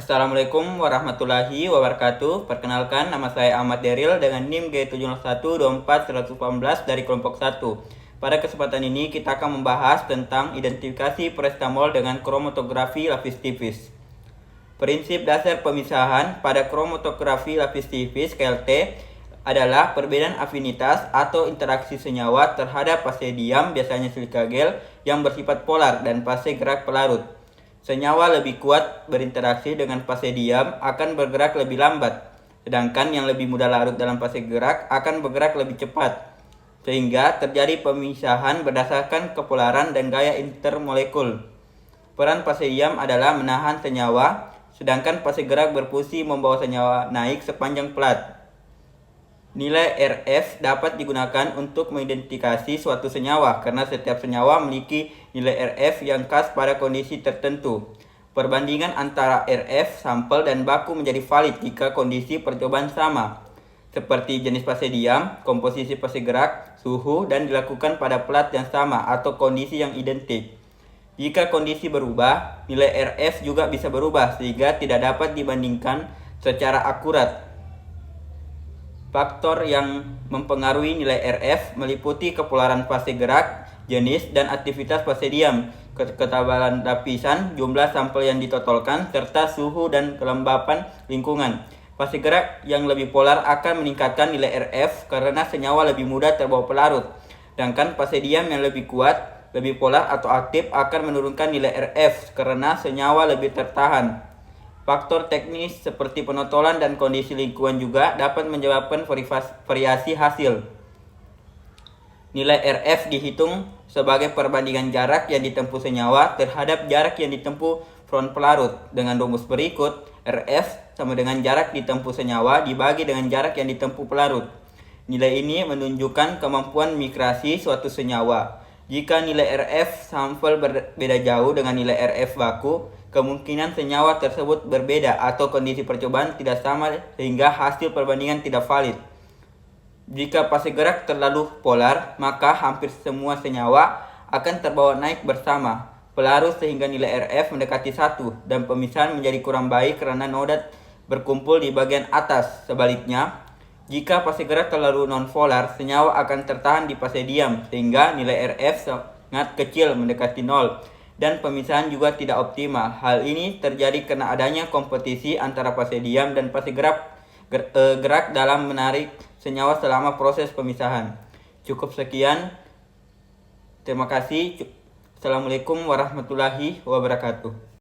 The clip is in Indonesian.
Assalamualaikum warahmatullahi wabarakatuh. Perkenalkan, nama saya Ahmad Deril dengan NIM G7012418 dari kelompok 1. Pada kesempatan ini kita akan membahas tentang identifikasi paracetamol dengan kromatografi lapis tipis. Prinsip dasar pemisahan pada kromatografi lapis tipis KLT adalah perbedaan afinitas atau interaksi senyawa terhadap fase diam, biasanya silika gel, yang bersifat polar dan fase gerak pelarut. Senyawa lebih kuat berinteraksi dengan fase diam akan bergerak lebih lambat, sedangkan yang lebih mudah larut dalam fase gerak akan bergerak lebih cepat, sehingga terjadi pemisahan berdasarkan kepolaran dan gaya intermolekul. Peran fase diam adalah menahan senyawa, sedangkan fase gerak berfungsi membawa senyawa naik sepanjang plat. Nilai RF dapat digunakan untuk mengidentifikasi suatu senyawa karena setiap senyawa memiliki nilai RF yang khas pada kondisi tertentu. Perbandingan antara RF sampel dan baku menjadi valid jika kondisi percobaan sama, seperti jenis fase diam, komposisi fase gerak, suhu, dan dilakukan pada plat yang sama atau kondisi yang identik. Jika kondisi berubah, nilai RF juga bisa berubah sehingga tidak dapat dibandingkan secara akurat. Faktor yang mempengaruhi nilai RF meliputi kepolaran fase gerak, jenis dan aktivitas fase diam, ketebalan lapisan, jumlah sampel yang ditotolkan, serta suhu dan kelembapan lingkungan. Fase gerak yang lebih polar akan meningkatkan nilai RF karena senyawa lebih mudah terbawa pelarut, sedangkan fase diam yang lebih kuat, lebih polar atau aktif akan menurunkan nilai RF karena senyawa lebih tertahan. Faktor teknis seperti penotolan dan kondisi lingkungan juga dapat menyebabkan variasi hasil. Nilai RF dihitung sebagai perbandingan jarak yang ditempuh senyawa terhadap jarak yang ditempuh front pelarut. Dengan rumus berikut, RF sama dengan jarak ditempuh senyawa dibagi dengan jarak yang ditempuh pelarut. Nilai ini menunjukkan kemampuan migrasi suatu senyawa. Jika nilai RF sampel berbeda jauh dengan nilai RF baku, kemungkinan senyawa tersebut berbeda atau kondisi percobaan tidak sama sehingga hasil perbandingan tidak valid. Jika fase gerak terlalu polar, maka hampir semua senyawa akan terbawa naik bersama pelarut sehingga nilai RF mendekati 1 dan pemisahan menjadi kurang baik karena noda berkumpul di bagian atas. Sebaliknya, jika fase gerak terlalu non-polar, senyawa akan tertahan di fase diam sehingga nilai RF sangat kecil mendekati 0 dan pemisahan juga tidak optimal. Hal ini terjadi karena adanya kompetisi antara fase diam dan fase gerak dalam menarik senyawa selama proses pemisahan. Cukup sekian. Terima kasih. Assalamualaikum warahmatullahi wabarakatuh.